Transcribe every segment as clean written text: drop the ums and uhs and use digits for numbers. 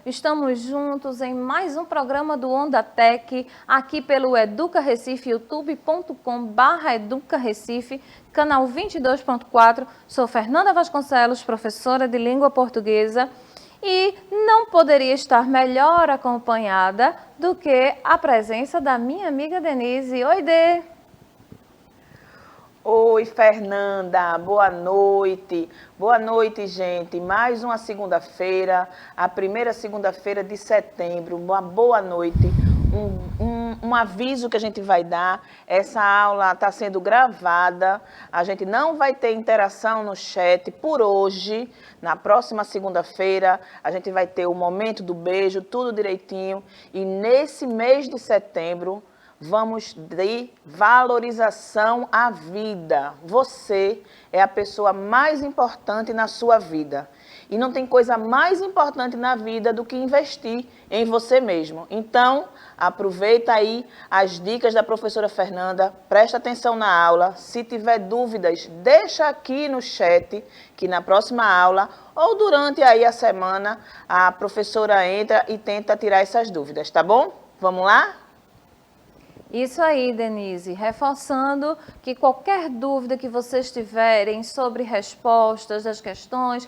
Estamos juntos em mais um programa do Onda Tech, aqui pelo Educa Recife, youtube.com/Educa Recife, canal 22.4. Sou Fernanda Vasconcelos, professora de língua portuguesa, e não poderia estar melhor acompanhada do que a presença da minha amiga Denise. Oi, Dê! Oi, Fernanda, boa noite. Boa noite, gente. Mais uma segunda-feira, a primeira segunda-feira de setembro. Uma boa noite. Um aviso que a gente vai dar: essa aula está sendo gravada, a gente não vai ter interação no chat por hoje. Na próxima segunda-feira, a gente vai ter o momento do beijo, tudo direitinho. E nesse mês de setembro, vamos de valorização à vida. Você é a pessoa mais importante na sua vida. E não tem coisa mais importante na vida do que investir em você mesmo. Então, aproveita aí as dicas da professora Fernanda, presta atenção na aula. Se tiver dúvidas, deixa aqui no chat, que na próxima aula ou durante aí a semana, a professora entra e tenta tirar essas dúvidas, tá bom? Vamos lá? Isso aí, Denise, reforçando que qualquer dúvida que vocês tiverem sobre respostas das questões,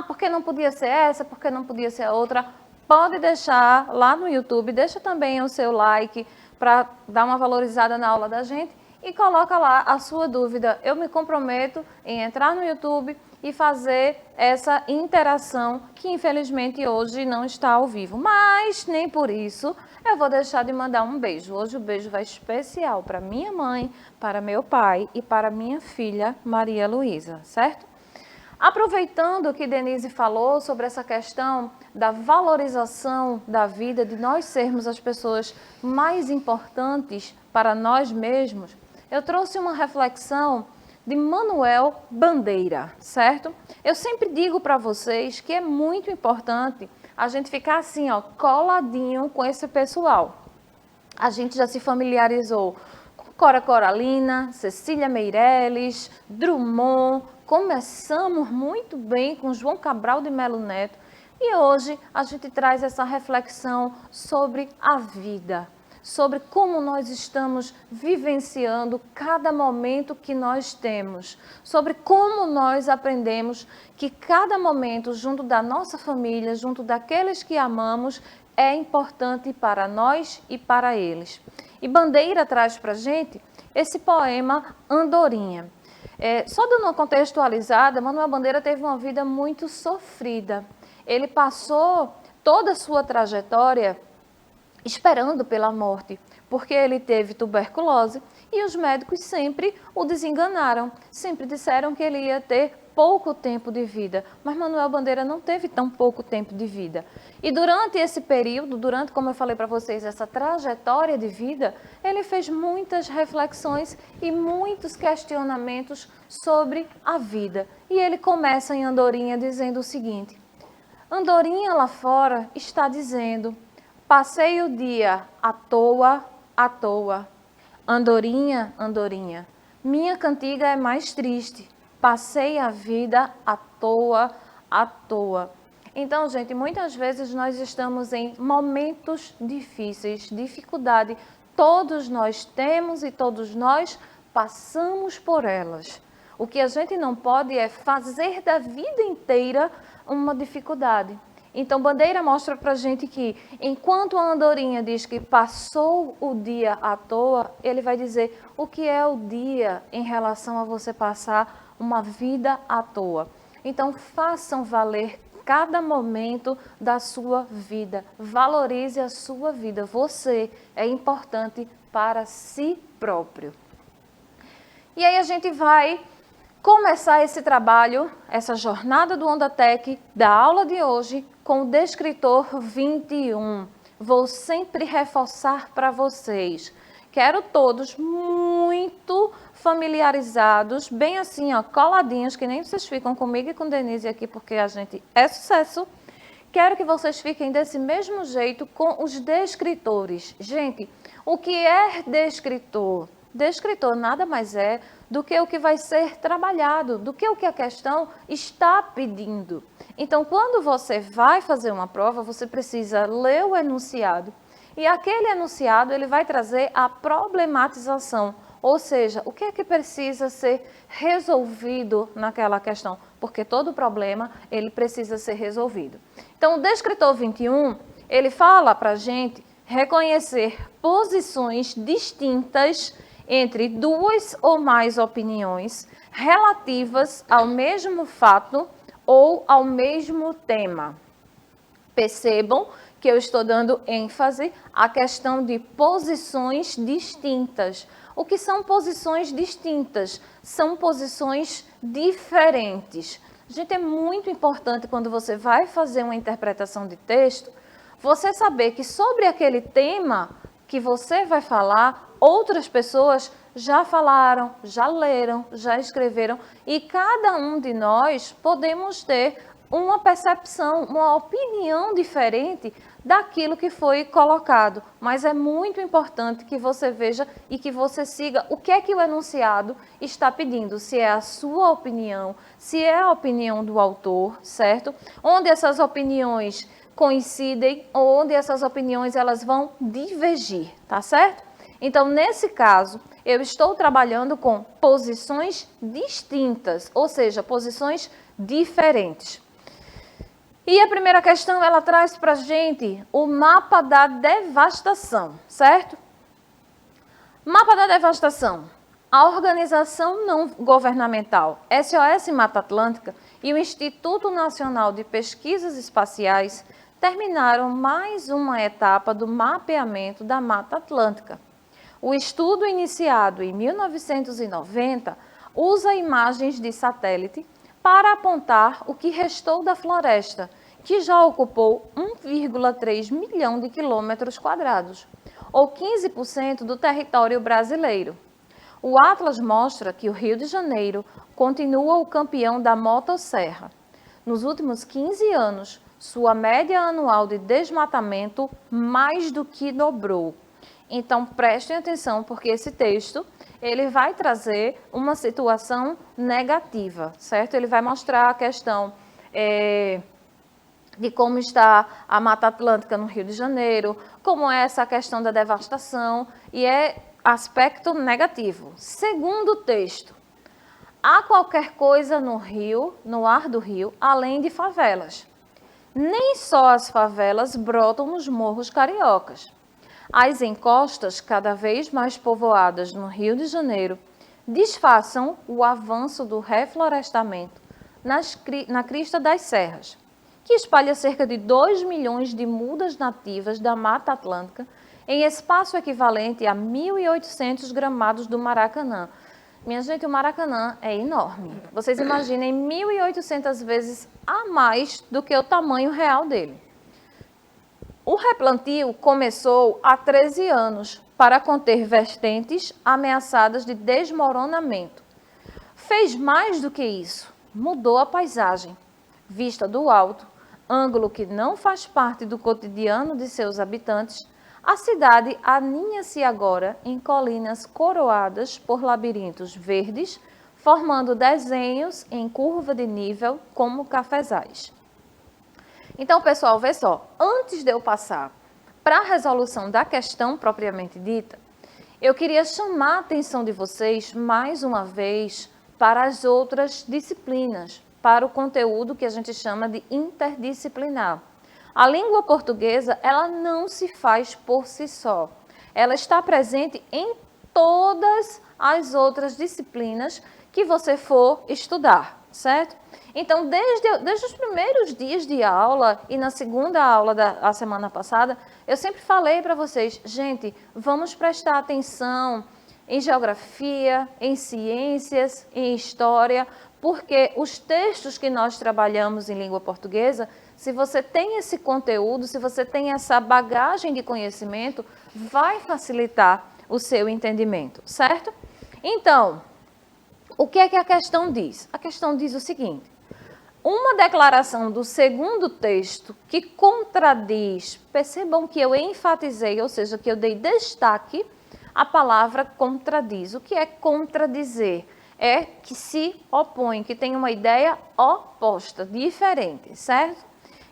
por que não podia ser essa, por que não podia ser a outra, pode deixar lá no YouTube, deixa também o seu like para dar uma valorizada na aula da gente e coloca lá a sua dúvida. Eu me comprometo em entrar no YouTube e fazer essa interação que infelizmente hoje não está ao vivo, mas nem por isso eu vou deixar de mandar um beijo. Hoje o beijo vai especial para minha mãe, para meu pai e para minha filha Maria Luísa, certo? Aproveitando que Denise falou sobre essa questão da valorização da vida, de nós sermos as pessoas mais importantes para nós mesmos, eu trouxe uma reflexão de Manuel Bandeira, certo? Eu sempre digo para vocês que é muito importante a gente ficar assim, ó, coladinho com esse pessoal. A gente já se familiarizou com Cora Coralina, Cecília Meirelles, Drummond, começamos muito bem com João Cabral de Melo Neto e hoje a gente traz essa reflexão sobre a vida, sobre como nós estamos vivenciando cada momento que nós temos, sobre como nós aprendemos que cada momento junto da nossa família, junto daqueles que amamos, é importante para nós e para eles. E Bandeira traz para a gente esse poema Andorinha. Só dando uma contextualizada, Manuel Bandeira teve uma vida muito sofrida. Ele passou toda a sua trajetória esperando pela morte, porque ele teve tuberculose e os médicos sempre o desenganaram, sempre disseram que ele ia ter pouco tempo de vida, mas Manuel Bandeira não teve tão pouco tempo de vida. E durante esse período, como eu falei para vocês, essa trajetória de vida, ele fez muitas reflexões e muitos questionamentos sobre a vida. E ele começa em Andorinha dizendo o seguinte: Andorinha lá fora está dizendo: passei o dia à toa, à toa. Andorinha, Andorinha, minha cantiga é mais triste. Passei a vida à toa, à toa. Então, gente, muitas vezes nós estamos em momentos difíceis, dificuldade. Todos nós temos e todos nós passamos por elas. O que a gente não pode é fazer da vida inteira uma dificuldade. Então, Bandeira mostra para a gente que, enquanto a Andorinha diz que passou o dia à toa, ele vai dizer o que é o dia em relação a você passar uma vida à toa. Então, façam valer cada momento da sua vida. Valorize a sua vida. Você é importante para si próprio. E aí a gente vai começar esse trabalho, essa jornada do Onda Tech, da aula de hoje, com o descritor 21. Vou sempre reforçar para vocês. Quero todos muito familiarizados, bem assim, ó, coladinhos, que nem vocês ficam comigo e com Denise aqui, porque a gente é sucesso. Quero que vocês fiquem desse mesmo jeito com os descritores. Gente, o que é descritor? Descritor nada mais é do que o que vai ser trabalhado, do que o que a questão está pedindo. Então, quando você vai fazer uma prova, você precisa ler o enunciado. E aquele enunciado, ele vai trazer a problematização, ou seja, o que é que precisa ser resolvido naquela questão, porque todo problema, ele precisa ser resolvido. Então, o descritor 21, ele fala para a gente reconhecer posições distintas entre duas ou mais opiniões relativas ao mesmo fato ou ao mesmo tema. Percebam que eu estou dando ênfase à questão de posições distintas. O que são posições distintas? São posições diferentes. Gente, é muito importante quando você vai fazer uma interpretação de texto, você saber que sobre aquele tema que você vai falar, outras pessoas já falaram, já leram, já escreveram, e cada um de nós podemos ter uma percepção, uma opinião diferente daquilo que foi colocado. Mas é muito importante que você veja e que você siga o que é que o enunciado está pedindo, se é a sua opinião, se é a opinião do autor, certo? Onde essas opiniões coincidem ou onde essas opiniões elas vão divergir, tá certo? Então, nesse caso, eu estou trabalhando com posições distintas, ou seja, posições diferentes. E a primeira questão, ela traz para a gente o mapa da devastação, certo? Mapa da devastação. A Organização Não Governamental SOS Mata Atlântica e o Instituto Nacional de Pesquisas Espaciais terminaram mais uma etapa do mapeamento da Mata Atlântica. O estudo, iniciado em 1990, usa imagens de satélite para apontar o que restou da floresta, que já ocupou 1,3 milhão de quilômetros quadrados, ou 15% do território brasileiro. O Atlas mostra que o Rio de Janeiro continua o campeão da motosserra. Nos últimos 15 anos, sua média anual de desmatamento mais do que dobrou. Então, prestem atenção, porque esse texto, ele vai trazer uma situação negativa, certo? Ele vai mostrar a questão de como está a Mata Atlântica no Rio de Janeiro, como é essa questão da devastação, e é aspecto negativo. Segundo o texto, há qualquer coisa no rio, no ar do rio, além de favelas. Nem só as favelas brotam nos morros cariocas. As encostas, cada vez mais povoadas no Rio de Janeiro, disfarçam o avanço do reflorestamento na crista das serras, que espalha cerca de 2 milhões de mudas nativas da Mata Atlântica em espaço equivalente a 1.800 gramados do Maracanã. Minha gente, o Maracanã é enorme. Vocês imaginem 1.800 vezes a mais do que o tamanho real dele. O replantio começou há 13 anos para conter vertentes ameaçadas de desmoronamento. Fez mais do que isso, mudou a paisagem. Vista do alto, ângulo que não faz parte do cotidiano de seus habitantes, a cidade aninha-se agora em colinas coroadas por labirintos verdes, formando desenhos em curva de nível como cafezais. Então, pessoal, vê só, antes de eu passar para a resolução da questão propriamente dita, eu queria chamar a atenção de vocês, mais uma vez, para as outras disciplinas, para o conteúdo que a gente chama de interdisciplinar. A língua portuguesa, ela não se faz por si só. Ela está presente em todas as outras disciplinas que você for estudar, certo? Então, desde os primeiros dias de aula e na segunda aula da semana passada, eu sempre falei para vocês, gente, vamos prestar atenção em geografia, em ciências, em história, porque os textos que nós trabalhamos em língua portuguesa, se você tem esse conteúdo, se você tem essa bagagem de conhecimento, vai facilitar o seu entendimento, certo? Então, o que é que a questão diz? A questão diz o seguinte: uma declaração do segundo texto que contradiz, percebam que eu enfatizei, ou seja, que eu dei destaque à palavra contradiz. O que é contradizer? é que se opõem, que têm uma ideia oposta, diferente, certo?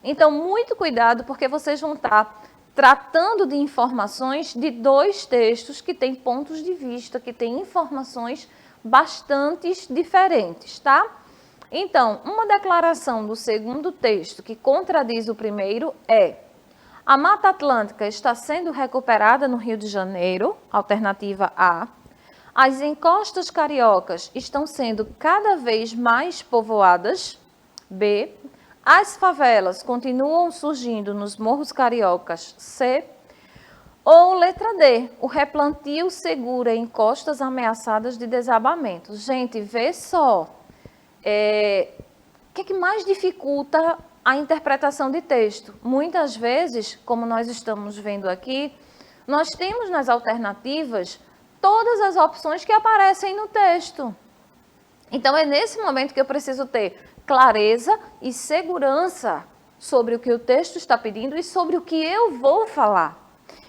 Então, muito cuidado, porque vocês vão estar tratando de informações de dois textos que têm pontos de vista, que têm informações bastante diferentes, tá? Então, uma declaração do segundo texto que contradiz o primeiro é: a Mata Atlântica está sendo recuperada no Rio de Janeiro, alternativa A. As encostas cariocas estão sendo cada vez mais povoadas, B. As favelas continuam surgindo nos morros cariocas, C. Ou letra D, o replantio segura encostas ameaçadas de desabamento. Gente, vê só, o que é que mais dificulta a interpretação de texto? Muitas vezes, como nós estamos vendo aqui, nós temos nas alternativas todas as opções que aparecem no texto. Então, é nesse momento que eu preciso ter clareza e segurança sobre o que o texto está pedindo e sobre o que eu vou falar.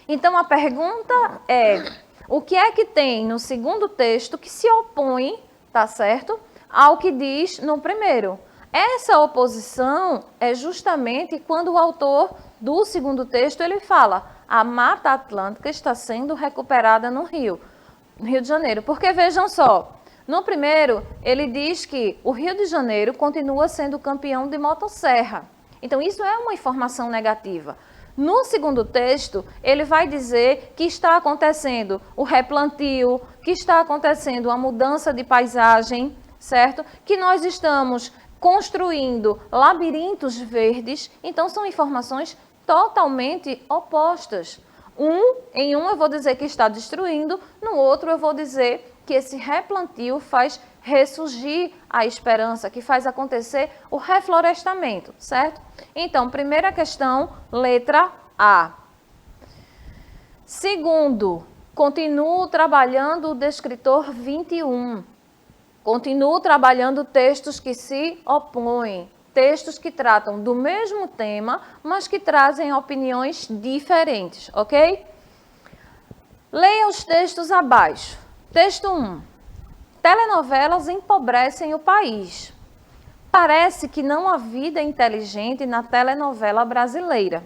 Então, a pergunta é: o que é que tem no segundo texto que se opõe, tá certo, ao que diz no primeiro? Essa oposição é justamente quando o autor do segundo texto ele fala: a Mata Atlântica está sendo recuperada no Rio de Janeiro. Porque vejam só, no primeiro ele diz que o Rio de Janeiro continua sendo campeão de motosserra. Então isso é uma informação negativa. No segundo texto, ele vai dizer que está acontecendo o replantio, que está acontecendo a mudança de paisagem, certo? Que nós estamos construindo labirintos verdes. Então são informações totalmente opostas. Em um eu vou dizer que está destruindo, no outro eu vou dizer que esse replantio faz ressurgir a esperança, que faz acontecer o reflorestamento, certo? Então, primeira questão, letra A. Segundo, continuo trabalhando o descritor 21. Continuo trabalhando textos que se opõem, textos que tratam do mesmo tema, mas que trazem opiniões diferentes, ok? Leia os textos abaixo. Texto 1. Telenovelas empobrecem o país. Parece que não há vida inteligente na telenovela brasileira.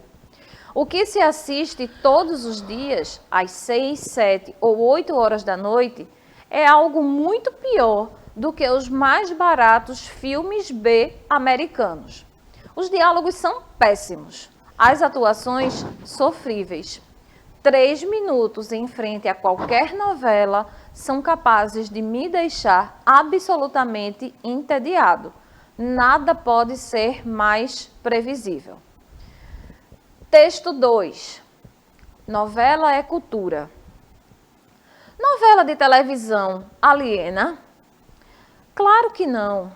O que se assiste todos os dias, às 6, 7 ou 8 horas da noite, é algo muito pior do que os mais baratos filmes B americanos. Os diálogos são péssimos, as atuações sofríveis. 3 minutos em frente a qualquer novela são capazes de me deixar absolutamente entediado. Nada pode ser mais previsível. Texto 2. Novela é cultura. Novela de televisão aliena? Claro que não.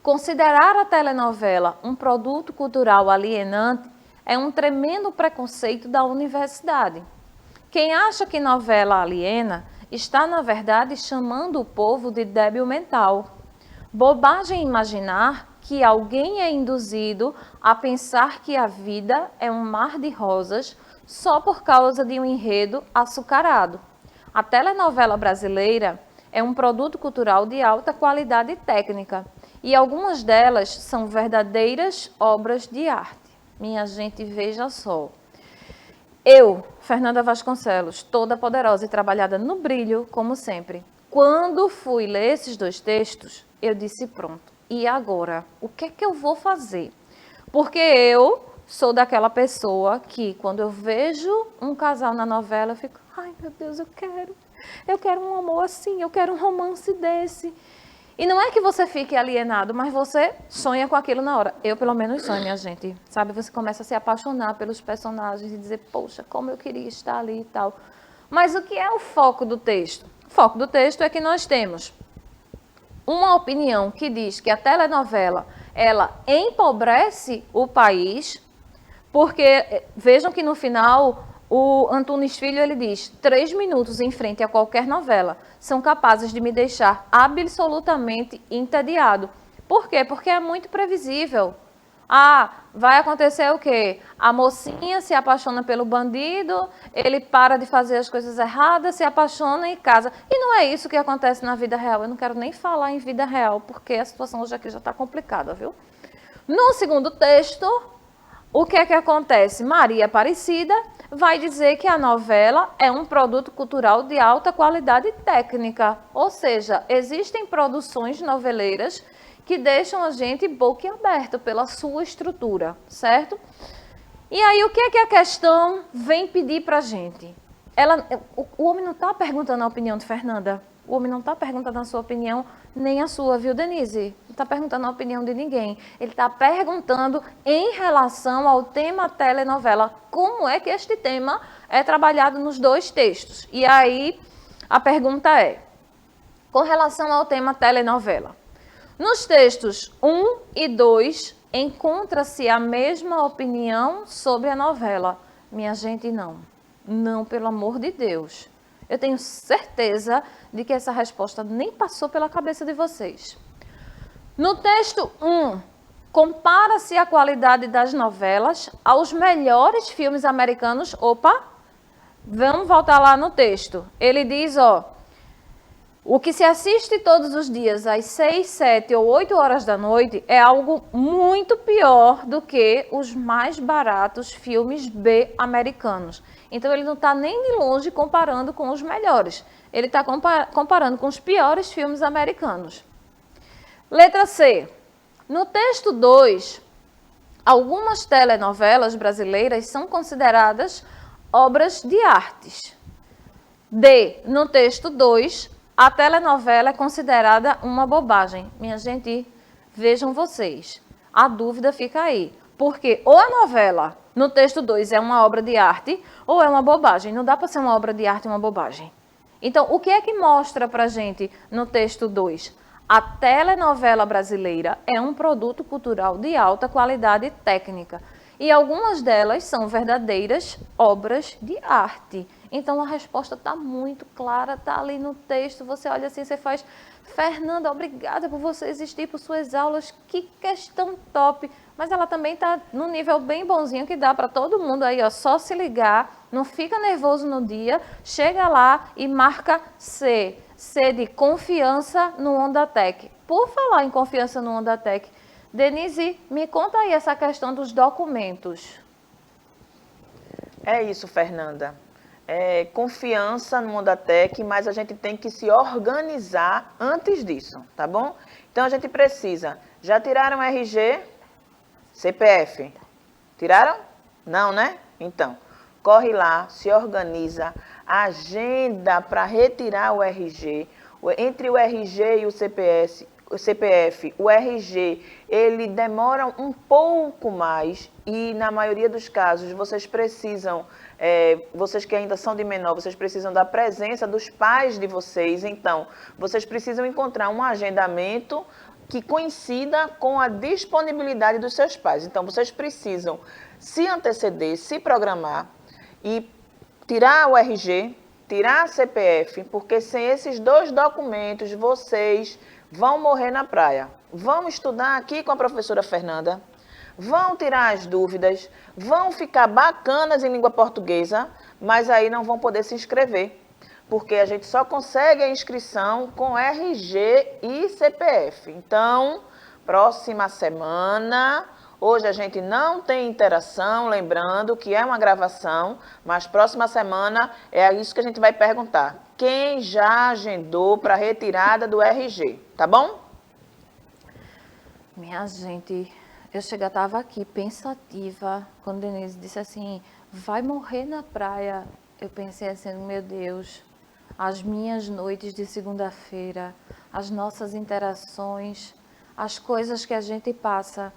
Considerar a telenovela um produto cultural alienante é um tremendo preconceito da universidade. Quem acha que novela aliena está, na verdade, chamando o povo de débil mental. Bobagem imaginar que alguém é induzido a pensar que a vida é um mar de rosas só por causa de um enredo açucarado. A telenovela brasileira é um produto cultural de alta qualidade técnica e algumas delas são verdadeiras obras de arte. Minha gente, veja só. Eu, Fernanda Vasconcelos, toda poderosa e trabalhada no brilho, como sempre. Quando fui ler esses dois textos, eu disse pronto. E agora? O que é que eu vou fazer? Porque eu sou daquela pessoa que, quando eu vejo um casal na novela, eu fico, ai meu Deus, eu quero um amor assim, eu quero um romance desse. E não é que você fique alienado, mas você sonha com aquilo na hora. Eu, pelo menos, sonho, minha gente. Sabe, você começa a se apaixonar pelos personagens e dizer, poxa, como eu queria estar ali e tal. Mas o que é o foco do texto? O foco do texto é que nós temos uma opinião que diz que a telenovela, ela empobrece o país, porque, vejam que no final, o Antunes Filho, ele diz, 3 minutos em frente a qualquer novela são capazes de me deixar absolutamente entediado. Por quê? Porque é muito previsível. Ah, vai acontecer o quê? A mocinha se apaixona pelo bandido, ele para de fazer as coisas erradas, se apaixona e casa. E não é isso que acontece na vida real. Eu não quero nem falar em vida real, porque a situação hoje aqui já está complicada, viu? No segundo texto, o que é que acontece? Maria Aparecida vai dizer que a novela é um produto cultural de alta qualidade técnica. Ou seja, existem produções noveleiras que deixam a gente boquiaberto pela sua estrutura, certo? E aí, o que é que a questão vem pedir para a gente? O homem não está perguntando a opinião de Fernanda. O homem não está perguntando a sua opinião, nem a sua, viu, Denise? Não está perguntando a opinião de ninguém. Ele está perguntando em relação ao tema telenovela. Como é que este tema é trabalhado nos dois textos? E aí, a pergunta é, com relação ao tema telenovela, nos textos 1 e 2, encontra-se a mesma opinião sobre a novela? Minha gente, não. Não, pelo amor de Deus. Eu tenho certeza de que essa resposta nem passou pela cabeça de vocês. No texto 1, compara-se a qualidade das novelas aos melhores filmes americanos. Opa, vamos voltar lá no texto. Ele diz, ó, o que se assiste todos os dias às 6, 7 ou 8 horas da noite é algo muito pior do que os mais baratos filmes B americanos. Então, ele não está nem de longe comparando com os melhores. Ele está comparando com os piores filmes americanos. Letra C. No texto 2, algumas telenovelas brasileiras são consideradas obras de artes. D. No texto 2, a telenovela é considerada uma bobagem. Minha gente, vejam vocês, a dúvida fica aí. Porque ou a novela, no texto 2, é uma obra de arte, ou é uma bobagem. Não dá para ser uma obra de arte e uma bobagem. Então, o que é que mostra para a gente no texto 2? A telenovela brasileira é um produto cultural de alta qualidade técnica. E algumas delas são verdadeiras obras de arte. Então, a resposta está muito clara, está ali no texto. Você olha assim, você faz, Fernanda, obrigada por você existir, por suas aulas, que questão top. Mas ela também está num nível bem bonzinho que dá para todo mundo aí, ó, só se ligar, não fica nervoso no dia, chega lá e marca C. C de confiança no Ondatec. Por falar em confiança no Ondatec, Denise, me conta aí essa questão dos documentos. É isso, Fernanda. É confiança no Ondatec, mas a gente tem que se organizar antes disso, tá bom? Então, a gente precisa, já tiraram RG, CPF? Tiraram? Não, né? Então, corre lá, se organiza, agenda para retirar o RG. Entre o RG e o CPF, o RG, ele demora um pouco mais e, na maioria dos casos, vocês precisam, vocês que ainda são de menor, vocês precisam da presença dos pais de vocês. Então, vocês precisam encontrar um agendamento que coincida com a disponibilidade dos seus pais. Então, vocês precisam se anteceder, se programar e tirar o RG, tirar a CPF, porque sem esses dois documentos, vocês vão morrer na praia. Vão estudar aqui com a professora Fernanda, vão tirar as dúvidas, vão ficar bacanas em língua portuguesa, mas aí não vão poder se inscrever, porque a gente só consegue a inscrição com RG e CPF. Então, próxima semana, hoje a gente não tem interação, lembrando que é uma gravação, mas próxima semana é isso que a gente vai perguntar. Quem já agendou para retirada do RG, tá bom? Minha gente, eu estava aqui pensativa quando Denise disse assim, vai morrer na praia. Eu pensei assim, meu Deus, as minhas noites de segunda-feira, as nossas interações, as coisas que a gente passa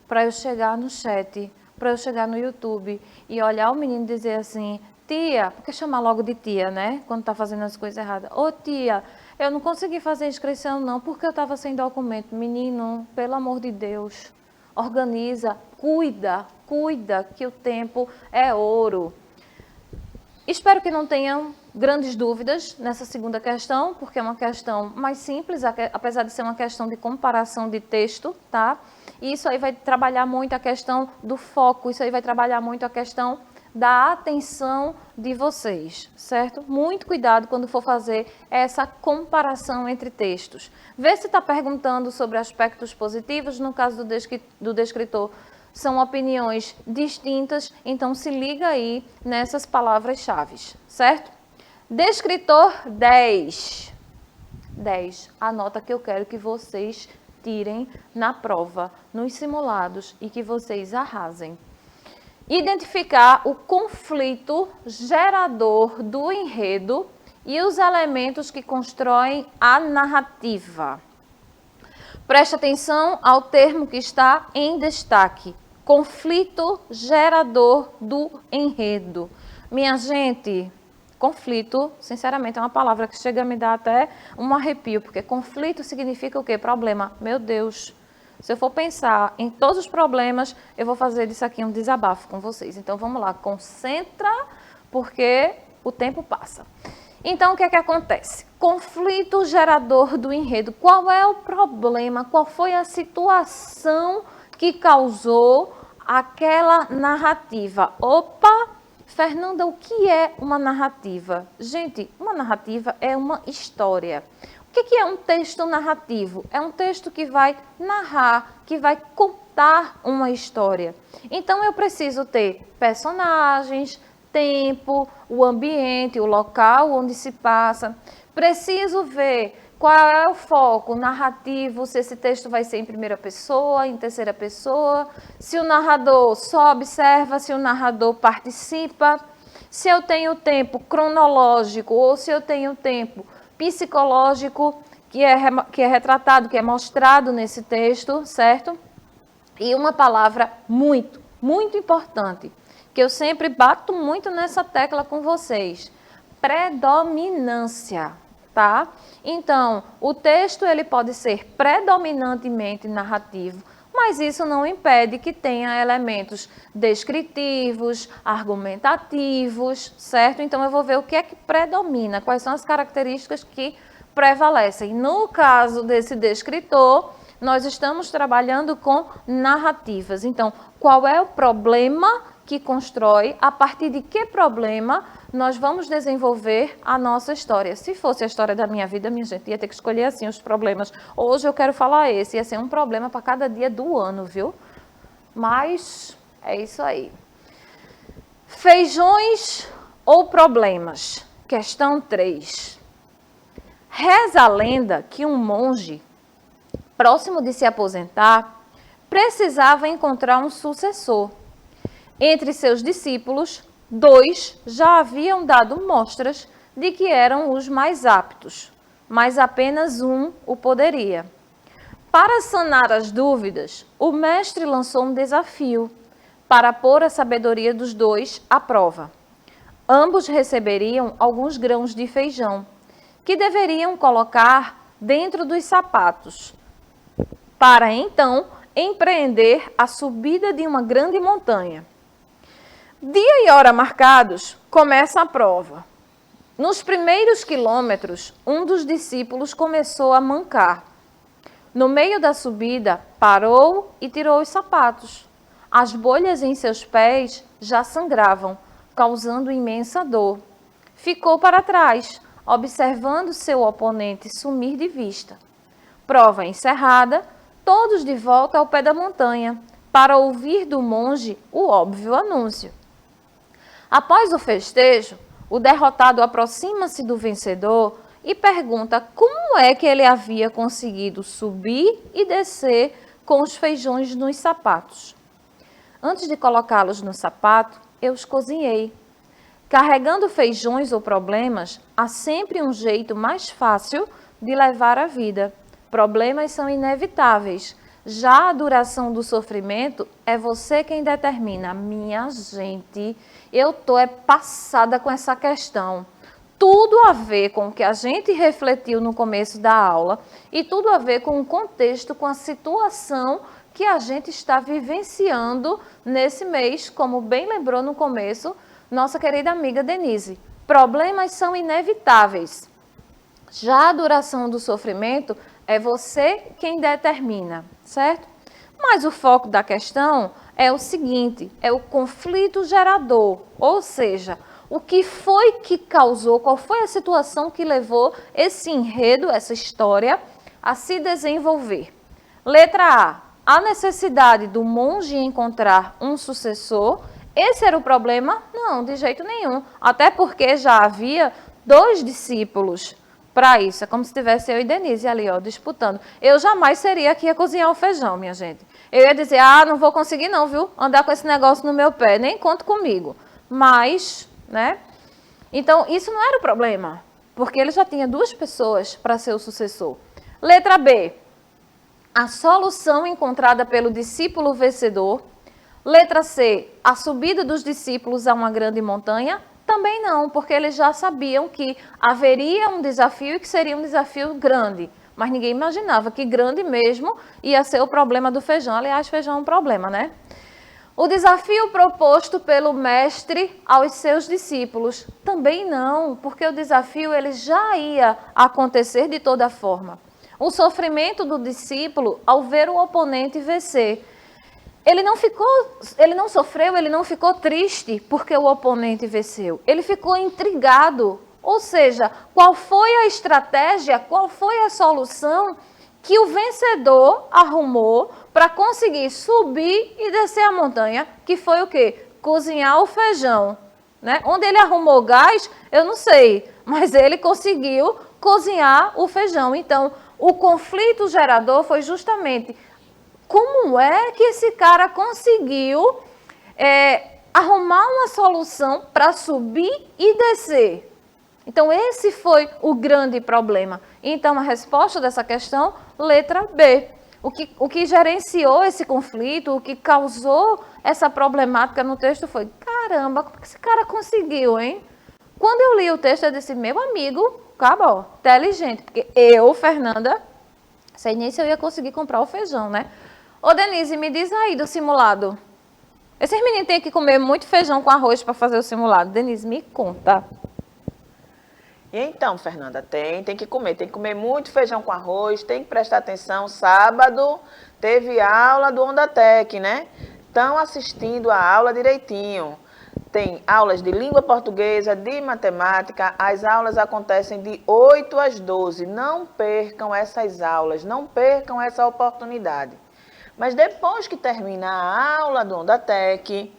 para eu chegar no chat, para eu chegar no YouTube e olhar o menino e dizer assim, tia, porque chamar logo de tia, né? Quando está fazendo as coisas erradas. Ô tia, eu não consegui fazer inscrição não, porque eu estava sem documento. Menino, pelo amor de Deus, organiza, cuida, que o tempo é ouro. Espero que não tenham grandes dúvidas nessa segunda questão, porque é uma questão mais simples, apesar de ser uma questão de comparação de texto, tá? E isso aí vai trabalhar muito a questão do foco, isso aí vai trabalhar muito a questão da atenção de vocês, certo? Muito cuidado quando for fazer essa comparação entre textos. Vê se está perguntando sobre aspectos positivos, no caso do descritor, são opiniões distintas, então se liga aí nessas palavras-chave, certo? Descritor 10. 10. Anota que eu quero que vocês tirem na prova, nos simulados e que vocês arrasem. Identificar o conflito gerador do enredo e os elementos que constroem a narrativa. Preste atenção ao termo que está em destaque. Conflito gerador do enredo. Minha gente, conflito, sinceramente, é uma palavra que chega a me dar até um arrepio, porque conflito significa o quê? Problema. Meu Deus. Se eu for pensar em todos os problemas, eu vou fazer disso aqui um desabafo com vocês. Então, vamos lá, concentra, porque o tempo passa. Então, o que é que acontece? Conflito gerador do enredo. Qual é o problema? Qual foi a situação que causou aquela narrativa? Opa! Fernanda, o que é uma narrativa? Gente, uma narrativa é uma história. O que é um texto narrativo? É um texto que vai narrar, que vai contar uma história. Então, eu preciso ter personagens, tempo, o ambiente, o local onde se passa. Preciso ver qual é o foco narrativo, se esse texto vai ser em primeira pessoa, em terceira pessoa, se o narrador só observa, se o narrador participa, se eu tenho tempo cronológico ou se eu tenho tempo psicológico, que é retratado, que é mostrado nesse texto, certo? E uma palavra muito, muito importante, que eu sempre bato muito nessa tecla com vocês, predominância, tá? Então, o texto ele pode ser predominantemente narrativo, mas isso não impede que tenha elementos descritivos, argumentativos, certo? Então, eu vou ver o que é que predomina, quais são as características que prevalecem. No caso desse descritor, nós estamos trabalhando com narrativas. Então, qual é o problema que constrói, a partir de que problema nós vamos desenvolver a nossa história? Se fosse a história da minha vida, minha gente, ia ter que escolher assim os problemas. Hoje eu quero falar esse, ia ser um problema para cada dia do ano, viu? Mas é isso aí. Feijões ou problemas? Questão 3. Reza a lenda que um monge, próximo de se aposentar, precisava encontrar um sucessor. Entre seus discípulos, 2 já haviam dado mostras de que eram os mais aptos, mas apenas um o poderia. Para sanar as dúvidas, o mestre lançou um desafio para pôr a sabedoria dos 2 à prova. Ambos receberiam alguns grãos de feijão, que deveriam colocar dentro dos sapatos, para então empreender a subida de uma grande montanha. Dia e hora marcados, começa a prova. Nos primeiros quilômetros, um dos discípulos começou a mancar. No meio da subida, parou e tirou os sapatos. As bolhas em seus pés já sangravam, causando imensa dor. Ficou para trás, observando seu oponente sumir de vista. Prova encerrada, todos de volta ao pé da montanha, para ouvir do monge o óbvio anúncio. Após o festejo, o derrotado aproxima-se do vencedor e pergunta como é que ele havia conseguido subir e descer com os feijões nos sapatos. Antes de colocá-los no sapato, eu os cozinhei. Carregando feijões ou problemas, há sempre um jeito mais fácil de levar a vida. Problemas são inevitáveis. Já a duração do sofrimento é você quem determina. Minha gente, eu tô passada com essa questão. Tudo a ver com o que a gente refletiu no começo da aula e tudo a ver com o contexto, com a situação que a gente está vivenciando nesse mês, como bem lembrou no começo nossa querida amiga Denise. Problemas são inevitáveis. Já a duração do sofrimento é você quem determina, certo? Mas o foco da questão é o seguinte, é o conflito gerador, ou seja, o que foi que causou, qual foi a situação que levou esse enredo, essa história, a se desenvolver. Letra A necessidade do monge encontrar um sucessor. Esse era o problema? Não, de jeito nenhum. Até porque já havia 2 discípulos para isso. É como se tivesse eu e Denise ali, ó, disputando. Eu jamais seria que ia cozinhar o feijão, minha gente. Eu ia dizer, não vou conseguir não, viu? Andar com esse negócio no meu pé, nem conto comigo. Mas, né? Então, isso não era o problema, porque ele já tinha 2 pessoas para ser o sucessor. Letra B, a solução encontrada pelo discípulo vencedor. Letra C, a subida dos discípulos a uma grande montanha. Também não, porque eles já sabiam que haveria um desafio e que seria um desafio grande. Mas ninguém imaginava que grande mesmo ia ser o problema do feijão. Aliás, feijão é um problema, né? O desafio proposto pelo mestre aos seus discípulos. Também não, porque o desafio ele já ia acontecer de toda forma. O sofrimento do discípulo ao ver o oponente vencer. Ele não sofreu, ele não ficou triste porque o oponente venceu. Ele ficou intrigado. Ou seja, qual foi a estratégia, qual foi a solução que o vencedor arrumou para conseguir subir e descer a montanha, que foi o quê? Cozinhar o feijão. Né? Onde ele arrumou gás, eu não sei, mas ele conseguiu cozinhar o feijão. Então, o conflito gerador foi justamente como é que esse cara conseguiu arrumar uma solução para subir e descer. Então, esse foi o grande problema. Então, a resposta dessa questão, letra B. O que gerenciou esse conflito, o que causou essa problemática no texto foi, caramba, como que esse cara conseguiu, hein? Quando eu li o texto, eu disse, meu amigo, acabou, inteligente, porque eu, Fernanda, sei nem se eu ia conseguir comprar o feijão, né? Ô, Denise, me diz aí do simulado. Esses meninos têm que comer muito feijão com arroz para fazer o simulado. Denise, me conta. E então, Fernanda, tem que comer muito feijão com arroz, tem que prestar atenção. Sábado teve aula do Ondatec, né? Estão assistindo a aula direitinho. Tem aulas de língua portuguesa, de matemática. As aulas acontecem de 8 às 12. Não percam essas aulas, não percam essa oportunidade. Mas depois que termina a aula do Ondatec,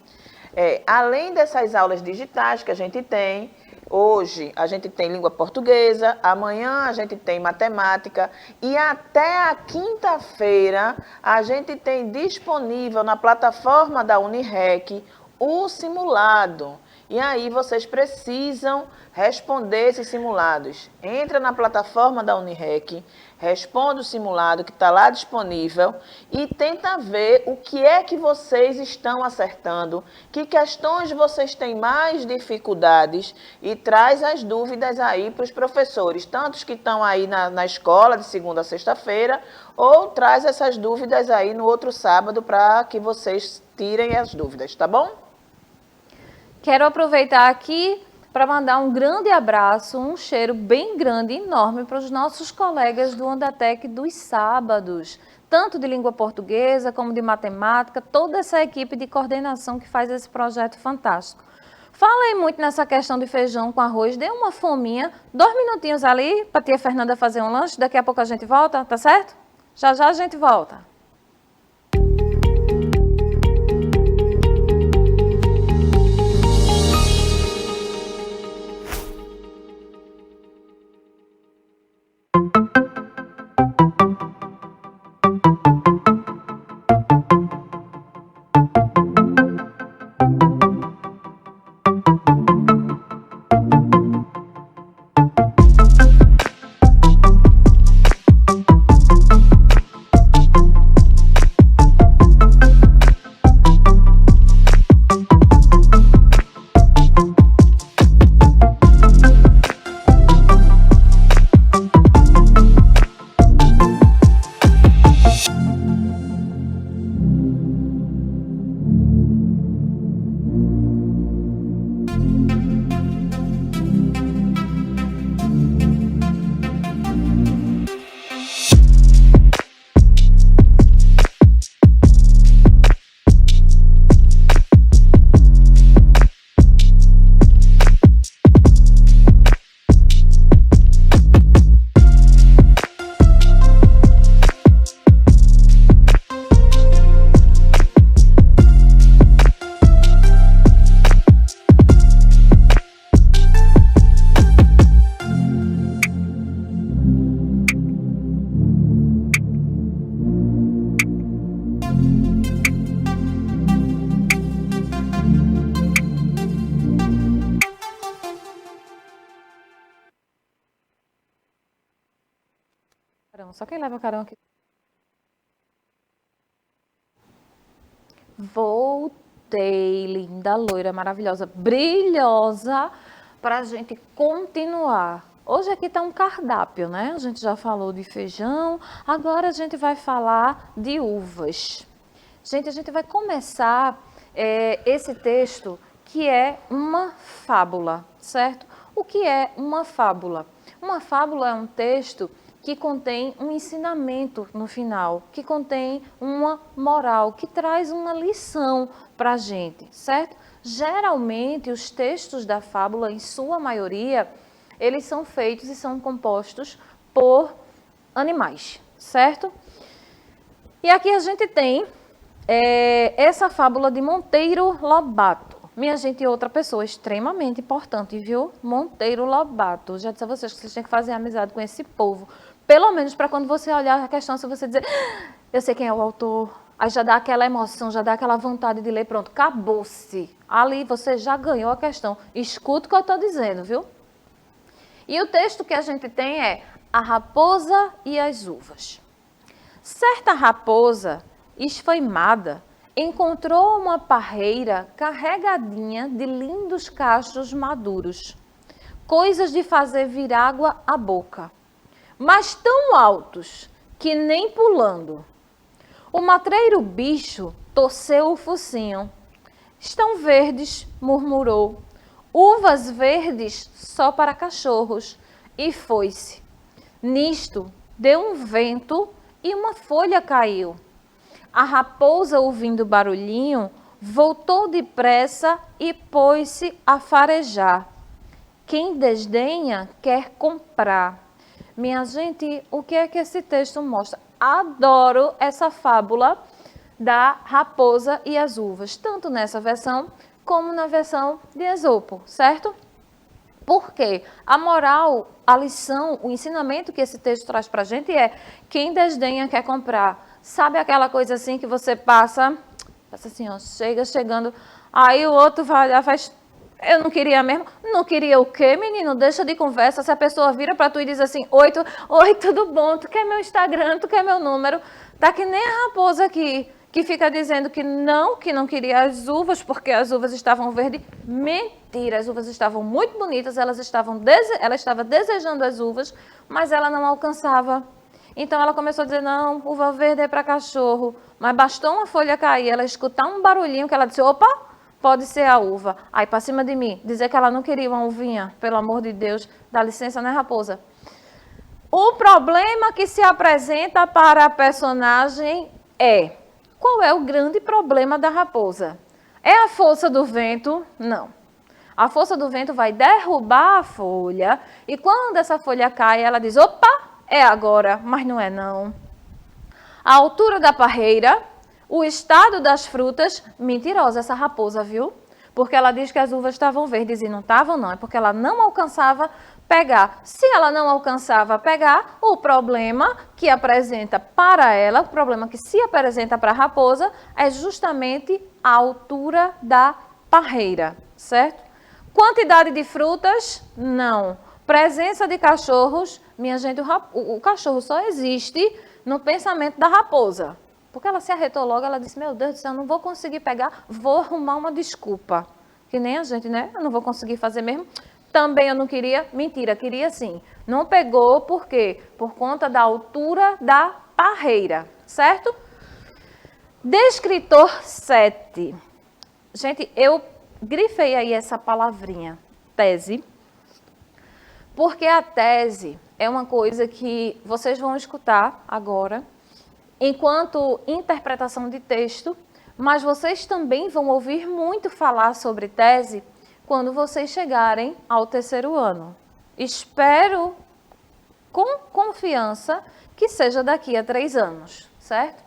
além dessas aulas digitais que a gente tem, hoje a gente tem língua portuguesa, amanhã a gente tem matemática e até a quinta-feira a gente tem disponível na plataforma da Unirec o simulado. E aí vocês precisam responder esses simulados. Entra na plataforma da Unirec, responde o simulado que está lá disponível e tenta ver o que é que vocês estão acertando, que questões vocês têm mais dificuldades e traz as dúvidas aí para os professores, tanto os que estão aí na escola de segunda a sexta-feira, ou traz essas dúvidas aí no outro sábado para que vocês tirem as dúvidas, tá bom? Quero aproveitar aqui para mandar um grande abraço, um cheiro bem grande, enorme para os nossos colegas do Ondatec dos sábados, tanto de língua portuguesa como de matemática, toda essa equipe de coordenação que faz esse projeto fantástico. Falei muito nessa questão de feijão com arroz, dê uma fominha, 2 minutinhos ali para a tia Fernanda fazer um lanche, daqui a pouco a gente volta, tá certo? Já já a gente volta. Só quem leva carão aqui. Voltei, linda, loira, maravilhosa, brilhosa, para a gente continuar. Hoje aqui está um cardápio, né? A gente já falou de feijão, agora a gente vai falar de uvas. Gente, a gente vai começar esse texto que é uma fábula, certo? O que é uma fábula? Uma fábula é um texto que contém um ensinamento no final, que contém uma moral, que traz uma lição para a gente, certo? Geralmente, os textos da fábula, em sua maioria, eles são feitos e são compostos por animais, certo? E aqui a gente tem essa fábula de Monteiro Lobato. Minha gente, outra pessoa extremamente importante, viu? Monteiro Lobato. Já disse a vocês que vocês têm que fazer amizade com esse povo. Pelo menos para quando você olhar a questão, se você dizer, eu sei quem é o autor, aí já dá aquela emoção, já dá aquela vontade de ler, pronto, acabou-se. Ali você já ganhou a questão. Escuta o que eu estou dizendo, viu? E o texto que a gente tem é A Raposa e as Uvas. Certa raposa, esfaimada, encontrou uma parreira carregadinha de lindos cachos maduros, coisas de fazer vir água à boca, mas tão altos que nem pulando. O matreiro bicho torceu o focinho. Estão verdes, murmurou. Uvas verdes só para cachorros. E foi-se. Nisto, deu um vento e uma folha caiu. A raposa, ouvindo o barulhinho, voltou depressa e pôs-se a farejar. Quem desdenha quer comprar. Minha gente, o que é que esse texto mostra? Adoro essa fábula da raposa e as uvas, tanto nessa versão como na versão de Esopo, certo? Por quê? A moral, a lição, o ensinamento que esse texto traz para a gente é quem desdenha quer comprar. Sabe aquela coisa assim que você passa assim, ó, chegando, aí o outro vai olhar, faz... Eu não queria mesmo. Não queria o quê, menino? Deixa de conversa. Se a pessoa vira pra tu e diz assim, oi, tudo bom? Tu quer meu Instagram? Tu quer meu número? Tá que nem a raposa aqui, que fica dizendo que não queria as uvas, porque as uvas estavam verdes. Mentira, as uvas estavam muito bonitas, ela estava desejando as uvas, mas ela não alcançava. Então ela começou a dizer, não, uva verde é para cachorro. Mas bastou uma folha cair, ela escutar um barulhinho que ela disse, opa, pode ser a uva. Aí para cima de mim, dizer que ela não queria uma uvinha, pelo amor de Deus, dá licença, né, raposa? O problema que se apresenta para a personagem é, qual é o grande problema da raposa? É a força do vento? Não. A força do vento vai derrubar a folha e quando essa folha cai, ela diz, opa, é agora, mas não é não. A altura da parreira, o estado das frutas, mentirosa essa raposa, viu? Porque ela diz que as uvas estavam verdes e não estavam, não. É porque ela não alcançava pegar. Se ela não alcançava pegar, o problema que apresenta para ela, o problema que se apresenta para a raposa, é justamente a altura da parreira, certo? Quantidade de frutas? Não. Presença de cachorros? Minha gente, o cachorro só existe no pensamento da raposa. Porque ela se arretou logo, ela disse, meu Deus do céu, eu não vou conseguir pegar, vou arrumar uma desculpa. Que nem a gente, né? Eu não vou conseguir fazer mesmo. Também eu não queria, mentira, queria sim. Não pegou, por quê? Por conta da altura da parreira, certo? Descritor 7. Gente, eu grifei aí essa palavrinha, tese, porque a tese é uma coisa que vocês vão escutar agora, enquanto interpretação de texto, mas vocês também vão ouvir muito falar sobre tese quando vocês chegarem ao terceiro ano. Espero, com confiança, que seja daqui a 3 anos, certo?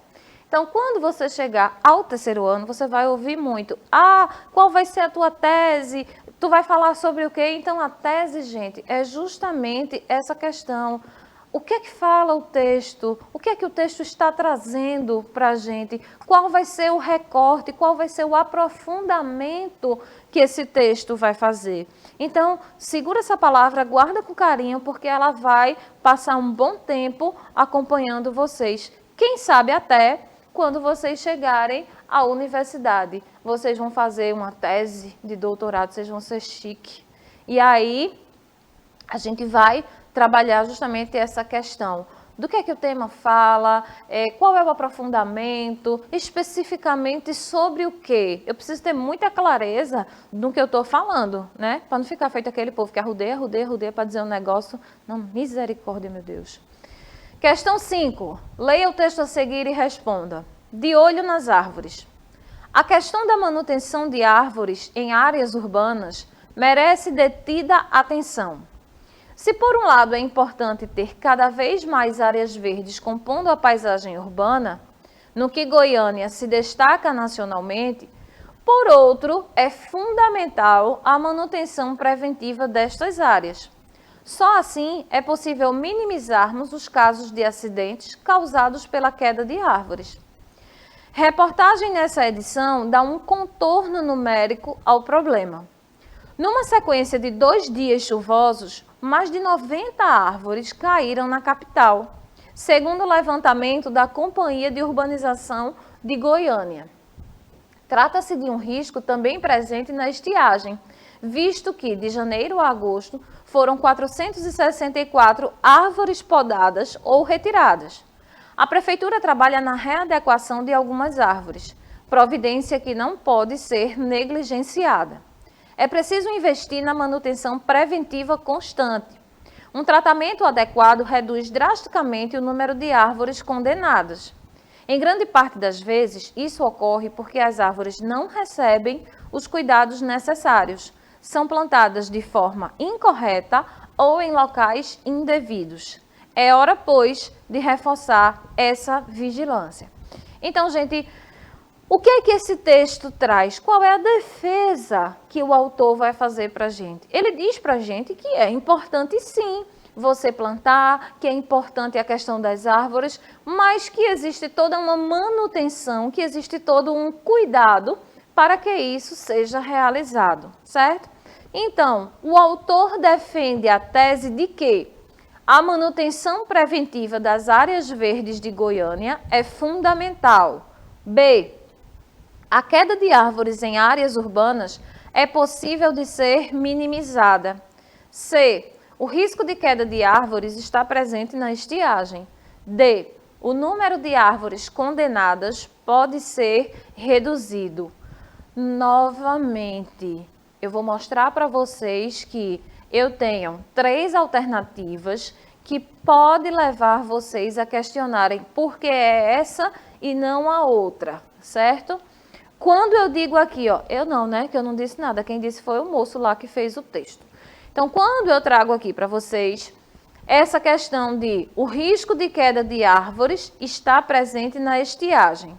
Então, quando você chegar ao terceiro ano, você vai ouvir muito. Ah, qual vai ser a tua tese? Tu vai falar sobre o quê? Então, a tese, gente, é justamente essa questão. O que é que fala o texto? O que é que o texto está trazendo para a gente? Qual vai ser o recorte? Qual vai ser o aprofundamento que esse texto vai fazer? Então, segura essa palavra, guarda com carinho, porque ela vai passar um bom tempo acompanhando vocês. Quem sabe até quando vocês chegarem à universidade. Vocês vão fazer uma tese de doutorado, vocês vão ser chique. E aí, a gente vai trabalhar justamente essa questão do que o tema fala, qual é o aprofundamento, especificamente sobre o quê. Eu preciso ter muita clareza no que eu estou falando, né? Para não ficar feito aquele povo que arrudeia para dizer um negócio. Não, misericórdia, meu Deus. Questão 5. Leia o texto a seguir e responda. De olho nas árvores. A questão da manutenção de árvores em áreas urbanas merece detida atenção. Se por um lado é importante ter cada vez mais áreas verdes compondo a paisagem urbana, no que Goiânia se destaca nacionalmente, por outro, é fundamental a manutenção preventiva destas áreas. Só assim é possível minimizarmos os casos de acidentes causados pela queda de árvores. Reportagem nessa edição dá um contorno numérico ao problema. Numa sequência de 2 dias chuvosos, mais de 90 árvores caíram na capital, segundo o levantamento da Companhia de Urbanização de Goiânia. Trata-se de um risco também presente na estiagem, visto que, de janeiro a agosto, foram 464 árvores podadas ou retiradas. A Prefeitura trabalha na readequação de algumas árvores, providência que não pode ser negligenciada. É preciso investir na manutenção preventiva constante. Um tratamento adequado reduz drasticamente o número de árvores condenadas. Em grande parte das vezes, isso ocorre porque as árvores não recebem os cuidados necessários, são plantadas de forma incorreta ou em locais indevidos. É hora, pois, de reforçar essa vigilância. Então, gente, o que é que esse texto traz? Qual é a defesa que o autor vai fazer para a gente? Ele diz para a gente que é importante, sim, você plantar, que é importante a questão das árvores, mas que existe toda uma manutenção, que existe todo um cuidado para que isso seja realizado, certo? Então, o autor defende a tese de que a manutenção preventiva das áreas verdes de Goiânia é fundamental. B. A queda de árvores em áreas urbanas é possível de ser minimizada. C. O risco de queda de árvores está presente na estiagem. D. O número de árvores condenadas pode ser reduzido. Novamente, eu vou mostrar para vocês que eu tenho 3 alternativas que podem levar vocês a questionarem por que é essa e não a outra, certo? Quando eu digo aqui, ó, eu não, né, que eu não disse nada, quem disse foi o moço lá que fez o texto. Então, quando eu trago aqui para vocês essa questão de o risco de queda de árvores está presente na estiagem.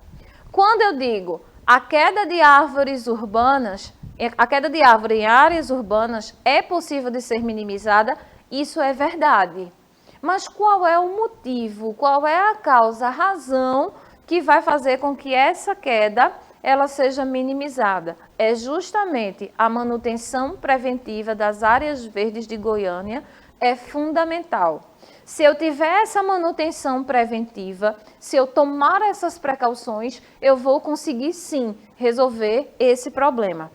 Quando eu digo a queda de árvores urbanas, a queda de árvore em áreas urbanas é possível de ser minimizada, isso é verdade. Mas qual é o motivo, qual é a causa, a razão que vai fazer com que essa queda ela seja minimizada? É justamente a manutenção preventiva das áreas verdes de Goiânia é fundamental. Se eu tiver essa manutenção preventiva, se eu tomar essas precauções, eu vou conseguir sim resolver esse problema.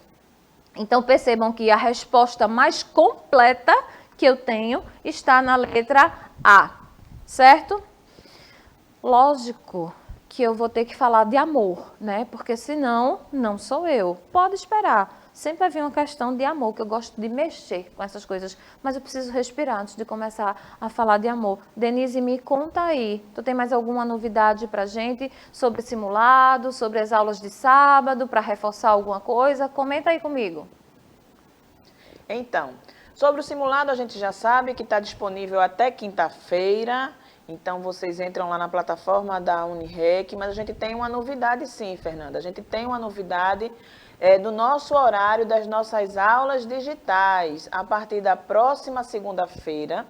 Então percebam que a resposta mais completa que eu tenho está na letra A, certo? Lógico que eu vou ter que falar de amor, né? Porque senão, não sou eu. Pode esperar. Sempre vai vir uma questão de amor, que eu gosto de mexer com essas coisas. Mas eu preciso respirar antes de começar a falar de amor. Denise, me conta aí. Tu tem mais alguma novidade pra gente sobre simulado, sobre as aulas de sábado, para reforçar alguma coisa? Comenta aí comigo. Então, sobre o simulado a gente já sabe que está disponível até quinta-feira. Então, vocês entram lá na plataforma da Unirec, mas a gente tem uma novidade sim, Fernanda. A gente tem uma novidade do nosso horário das nossas aulas digitais. A partir da próxima segunda-feira,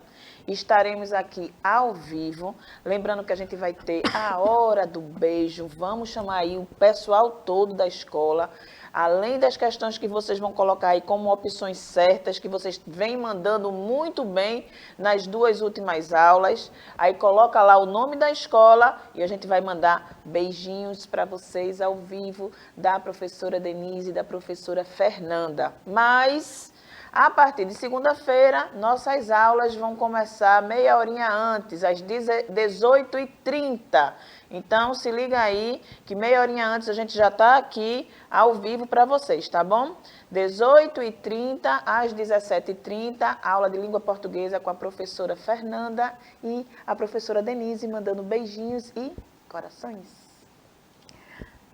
estaremos aqui ao vivo. Lembrando que a gente vai ter a hora do beijo. Vamos chamar aí o pessoal todo da escola. Além das questões que vocês vão colocar aí como opções certas, que vocês vêm mandando muito bem nas 2 últimas aulas. Aí coloca lá o nome da escola e a gente vai mandar beijinhos para vocês ao vivo da professora Denise e da professora Fernanda. Mas a partir de segunda-feira, nossas aulas vão começar meia horinha antes, às 18h30. Então, se liga aí, que meia horinha antes a gente já está aqui ao vivo para vocês, tá bom? 18h30 às 17h30, aula de língua portuguesa com a professora Fernanda e a professora Denise, mandando beijinhos e corações.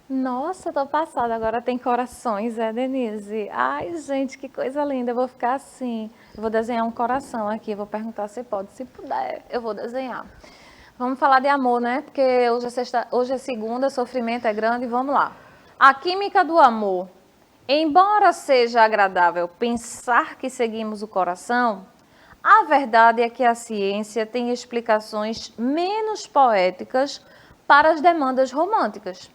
Nossa, tô passada, agora tem corações, Denise? Ai, gente, que coisa linda, eu vou ficar assim. Eu vou desenhar um coração aqui, vou perguntar se pode. Se puder, eu vou desenhar. Vamos falar de amor, né? Porque hoje é segunda, sofrimento é grande, vamos lá. A química do amor. Embora seja agradável pensar que seguimos o coração, a verdade é que a ciência tem explicações menos poéticas para as demandas românticas.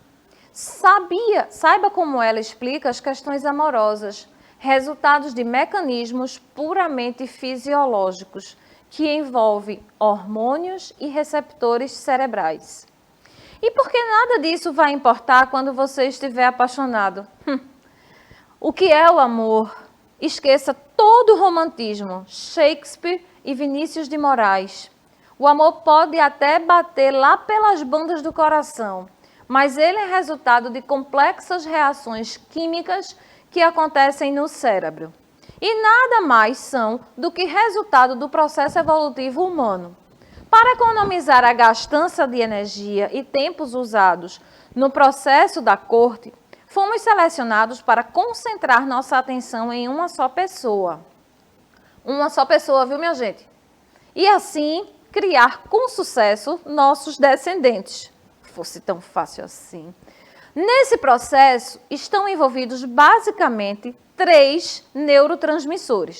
Saiba como ela explica as questões amorosas, resultados de mecanismos puramente fisiológicos, que envolvem hormônios e receptores cerebrais. E por que nada disso vai importar quando você estiver apaixonado? O que é o amor? Esqueça todo o romantismo, Shakespeare e Vinícius de Moraes. O amor pode até bater lá pelas bandas do coração, mas ele é resultado de complexas reações químicas que acontecem no cérebro. E nada mais são do que resultado do processo evolutivo humano. Para economizar a gastança de energia e tempos usados no processo da corte, fomos selecionados para concentrar nossa atenção em uma só pessoa. Uma só pessoa, viu, minha gente? E assim, criar com sucesso nossos descendentes. Fosse tão fácil assim. Nesse processo, estão envolvidos basicamente 3 neurotransmissores: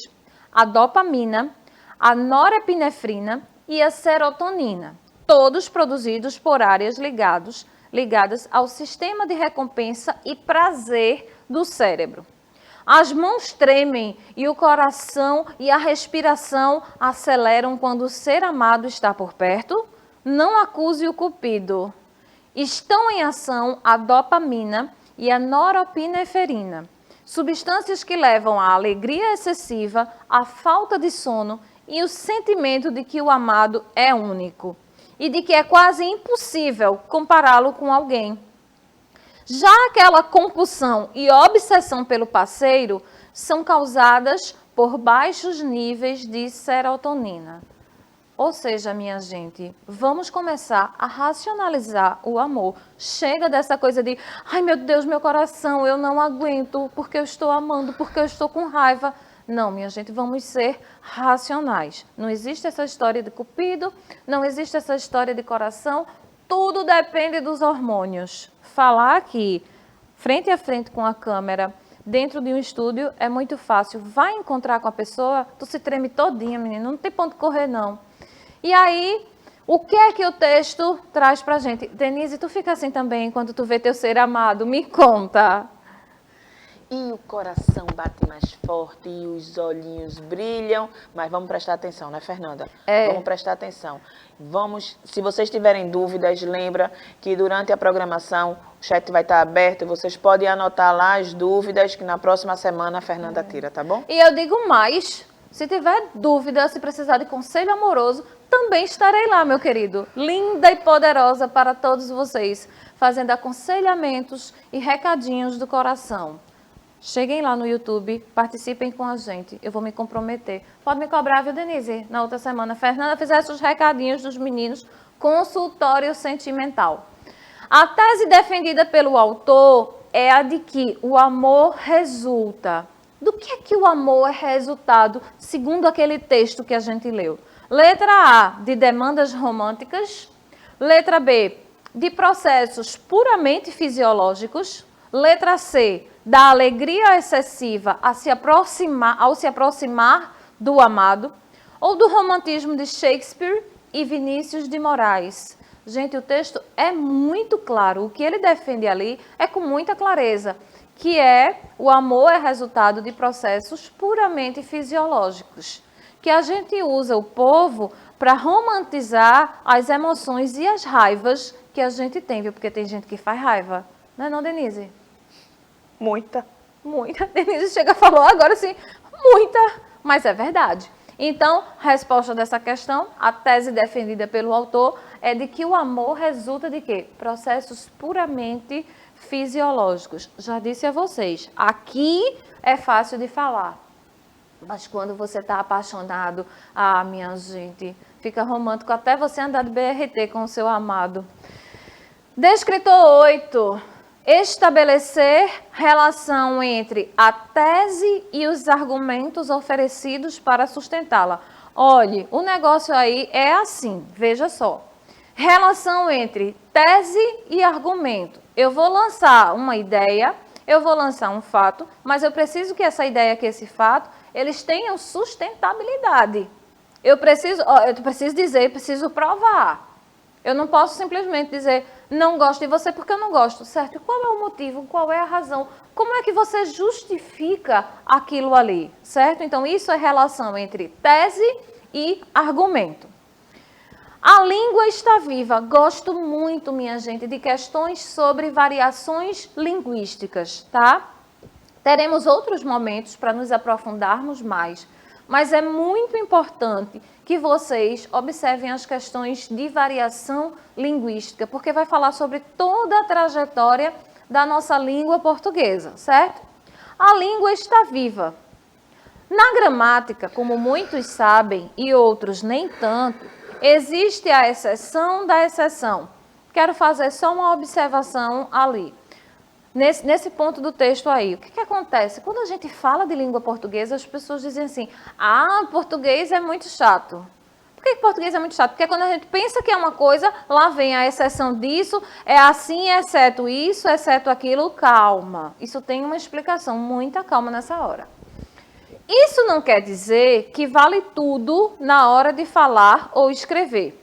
a dopamina, a norepinefrina e a serotonina, todos produzidos por áreas ligadas ao sistema de recompensa e prazer do cérebro. As mãos tremem e o coração e a respiração aceleram quando o ser amado está por perto? Não acuse o cupido. Estão em ação a dopamina e a noropinefrina, substâncias que levam à alegria excessiva, à falta de sono e o sentimento de que o amado é único e de que é quase impossível compará-lo com alguém. Já aquela compulsão e obsessão pelo parceiro são causadas por baixos níveis de serotonina. Ou seja, minha gente, vamos começar a racionalizar o amor. Chega dessa coisa de, ai meu Deus, meu coração, eu não aguento porque eu estou amando, porque eu estou com raiva. Não, minha gente, vamos ser racionais. Não existe essa história de cupido, não existe essa história de coração, tudo depende dos hormônios. Falar aqui, frente a frente com a câmera, dentro de um estúdio, é muito fácil. Vai encontrar com a pessoa, tu se treme todinha, menina, não tem ponto de correr, não. E aí, o que é que o texto traz pra gente? Denise, tu fica assim também quando tu vê teu ser amado? Me conta. E o coração bate mais forte e os olhinhos brilham. Mas vamos prestar atenção, né, Fernanda? Vamos prestar atenção. Se vocês tiverem dúvidas, lembra que durante a programação o chat vai estar aberto e vocês podem anotar lá as dúvidas que na próxima semana a Fernanda tira, tá bom? E eu digo mais, se tiver dúvida, se precisar de conselho amoroso, também estarei lá, meu querido. Linda e poderosa para todos vocês, fazendo aconselhamentos e recadinhos do coração. Cheguem lá no YouTube, participem com a gente. Eu vou me comprometer. Pode me cobrar, viu, Denise? Na outra semana, Fernanda fizesse os recadinhos dos meninos, consultório sentimental. A tese defendida pelo autor é a de que o amor resulta. Do que é que o amor é resultado, segundo aquele texto que a gente leu? Letra A, de demandas românticas. Letra B, de processos puramente fisiológicos. Letra C, da alegria excessiva ao se aproximar do amado. Ou do romantismo de Shakespeare e Vinícius de Moraes. Gente, o texto é muito claro. O que ele defende ali é com muita clareza, que o amor é resultado de processos puramente fisiológicos, que a gente usa o povo para romantizar as emoções e as raivas que a gente tem, viu? Porque tem gente que faz raiva. Não é não, Denise? Muita. Muita. Denise chega e falou agora assim, muita, mas é verdade. Então, a resposta dessa questão, a tese defendida pelo autor, é de que o amor resulta de quê? Processos puramente fisiológicos. Já disse a vocês, aqui é fácil de falar. Mas quando você está apaixonado, minha gente, fica romântico até você andar de BRT com o seu amado. Descritor 8. Estabelecer relação entre a tese e os argumentos oferecidos para sustentá-la. Olhe, o negócio aí é assim, veja só. Relação entre tese e argumento. Eu vou lançar uma ideia, eu vou lançar um fato, mas eu preciso que essa ideia, que esse fato, eles tenham sustentabilidade. Eu preciso provar. Eu não posso simplesmente dizer, não gosto de você porque eu não gosto, certo? Qual é o motivo? Qual é a razão? Como é que você justifica aquilo ali, certo? Então, isso é relação entre tese e argumento. A língua está viva. Gosto muito, minha gente, de questões sobre variações linguísticas, tá? Teremos outros momentos para nos aprofundarmos mais, mas é muito importante que vocês observem as questões de variação linguística, porque vai falar sobre toda a trajetória da nossa língua portuguesa, certo? A língua está viva. Na gramática, como muitos sabem e outros nem tanto, existe a exceção da exceção. Quero fazer só uma observação ali. Nesse ponto do texto aí, o que acontece? Quando a gente fala de língua portuguesa, as pessoas dizem assim, português é muito chato. Por que português é muito chato? Porque quando a gente pensa que é uma coisa, lá vem a exceção disso, é assim, exceto isso, exceto aquilo, calma. Isso tem uma explicação, muita calma nessa hora. Isso não quer dizer que vale tudo na hora de falar ou escrever.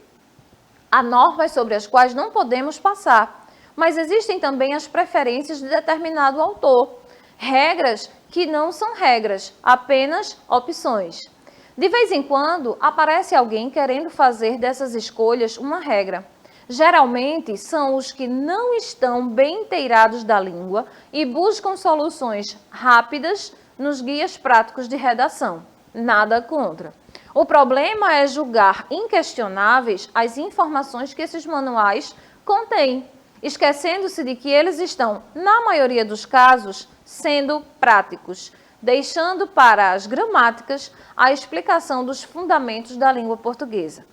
Há normas sobre as quais não podemos passar. Mas existem também as preferências de determinado autor. Regras que não são regras, apenas opções. De vez em quando, aparece alguém querendo fazer dessas escolhas uma regra. Geralmente, são os que não estão bem inteirados da língua e buscam soluções rápidas nos guias práticos de redação. Nada contra. O problema é julgar inquestionáveis as informações que esses manuais contêm, esquecendo-se de que eles estão, na maioria dos casos, sendo práticos, deixando para as gramáticas a explicação dos fundamentos da língua portuguesa.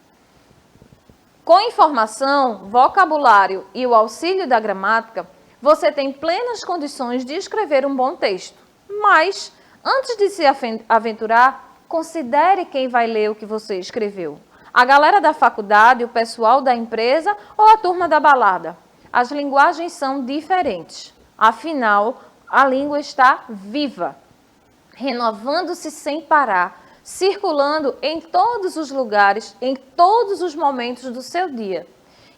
Com informação, vocabulário e o auxílio da gramática, você tem plenas condições de escrever um bom texto. Mas, antes de se aventurar, considere quem vai ler o que você escreveu. A galera da faculdade, o pessoal da empresa ou a turma da balada? As linguagens são diferentes. Afinal, a língua está viva, renovando-se sem parar, circulando em todos os lugares, em todos os momentos do seu dia.